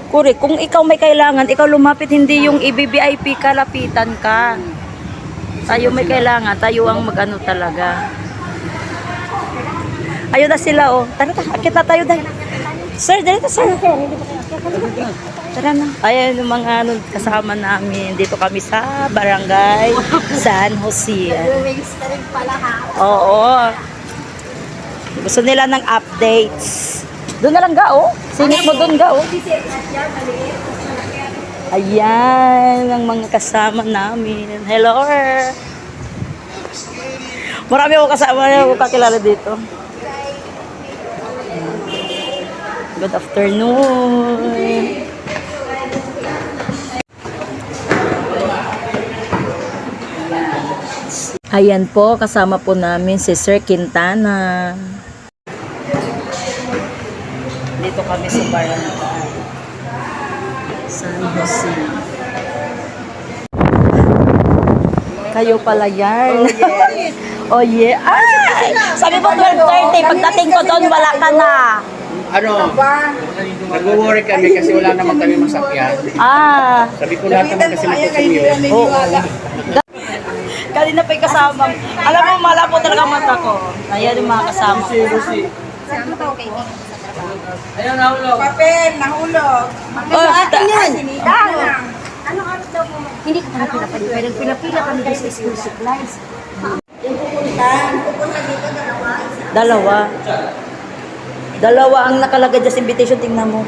Kuri, kung ikaw may kailangan, ikaw lumapit, hindi yung i-VIP ka, lapitan ka. Tayo may kailangan, tayo ang mag-ano talaga. Ayun na sila, oh. Tara, akit na tayo dahil. Sir, dito, sir. Tara na. Ayan yung mga ano, kasama namin. Dito kami sa Barangay San Jose. Oo. Gusto nila ng updates. Doon na lang ga, oh. Singit mo doon ga, oh. Ayan ang mga kasama namin. Hello. Marami ako kasama na ako kakilala dito. Good afternoon. Ayan po, kasama po namin si Sir Quintana. Dito kami sa Barangay San Jose. Kayo pala yan. Oh yeah. Ay! Sabi mo 12:30, pagdating ko doon wala ka na. Ano, nag-worry kami kasi wala naman kami masakyan. Ah, Sabi ko lahat naman kasi nagkakumiyot. oo. Kanina pa yung kasama. Alam mo, malabo talaga mata ko. Ayan yung mga kasama. Ayaw, nahulog. Papel, nahulog. Oh, yan. Ano oras daw po? Hindi ka pala pinapalipay. Nagpila-pila kami doon sa school supplies. Pupunta dito dalawa. Dalawa ang nakalagay dyan sa invitation. Tingnan mo.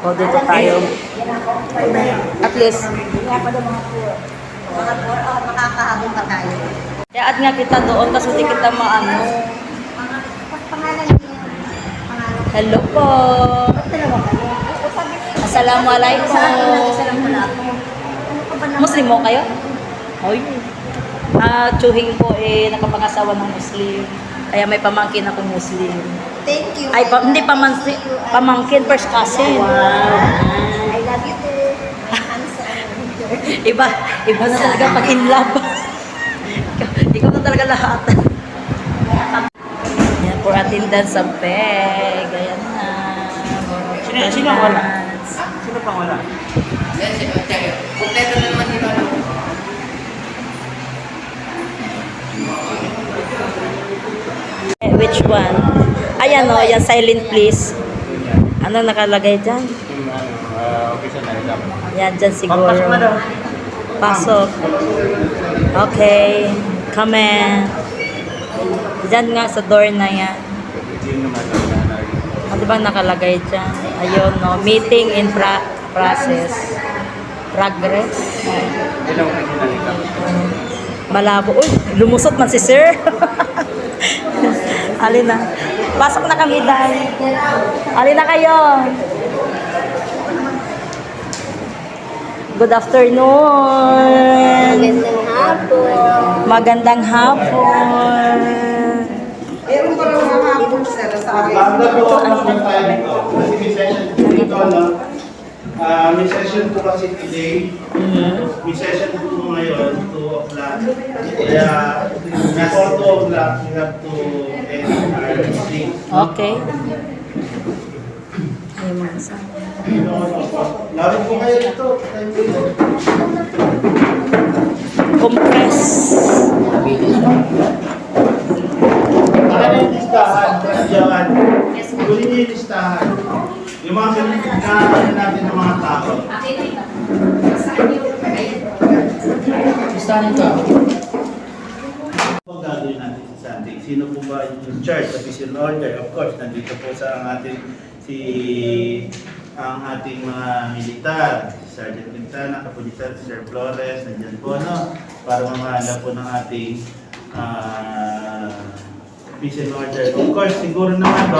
O, dito tayo. At least. Makakahabol pa tayo. Kaya at nga kita doon, kasi hindi kita maano. Pangalan niya. Hello po. Assalamualaikum. Muslim mo kayo? Oy. Tsuhing po nakapangasawa ng Muslim. Kaya may pamangkin akong Muslim. Thank you. Ay, hindi pamangkin, first cousin. Wow. I love you too. Iba na talaga pag in love. Ikaw na talaga lahat. Yan, for attendance sa peg. Ayan na. Sino ang wala? Sino pang wala? Kompleto na naman dito. Which one? Ayan o, yan silent please. Ano nakalagay dyan? Okay, saan na ito? Yan dyan siguro. Papasok na daw. Pasok. Okay. Come in. Dyan nga sa door na yan. Ano ba nakalagay dyan? Ayun no. Meeting in process. Progress. Malabo. Uy, lumusot man si sir. Alina. Pasok na kami dahil. Alina kayo. Good afternoon. Magandang hapon. Magandang hapon. Meron pa lang mga hapon sir sa akin. Banda po ang tayo dito. Kasi may session po dito, no? May session po kasi today. May session po ngayon, 2 o'clock. Kaya, nasa 2 o'clock, we have to end our meeting. Okay. Ay, mga sa. Laro po kayo dito. Time dito. Compress. Ano yung listahan? Diyan. Huli niyo yung listahan. Yung mga pinagkakaroon natin ng mga tao. Listahan ito. Ang gagawin natin sa Sunday? Sino po ba yung charge sa vision order? Of course, nandito po sa ating ang ating mga militar, Sergeant Quintana, Kapulitan, Sir Flores, nandiyan po, no? Para mamahala po ng ating vision order. Of course, siguro naman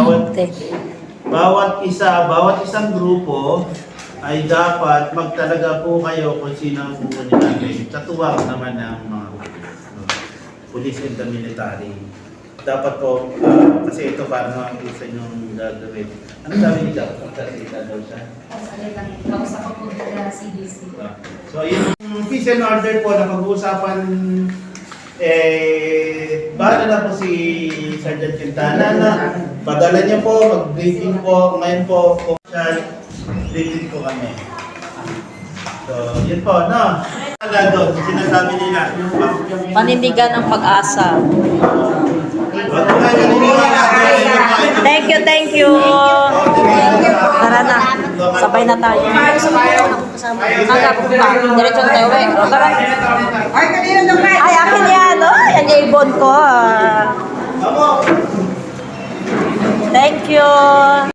bawat isang grupo ay dapat magtalaga po kayo kung sino ang pupunin natin. Sa tuwag naman ng mga police and the military. Dapat po, kasi ito para naman po sa inyong gagawin. Ano sabi ni Dap? Magsasalita daw siya. Kausap ko po sa CDC. So, yung peace and order po na pag-uusapan, bahala na po si Sergeant Quintana na padala niyo po, mag-briefing po. Ngayon po, kung siya, briefing po kami. So, yun po, no? Taga doon, sinasabi nila, yung Panindigan ng pag-asa. wag po kayo naniniwala. Thank you, thank you. Tara na. Sabay na tayo. Nakapunta. Diretso na tayo. Tara. Ay, akin yan. Oh, yan yung ibon ko. Thank you.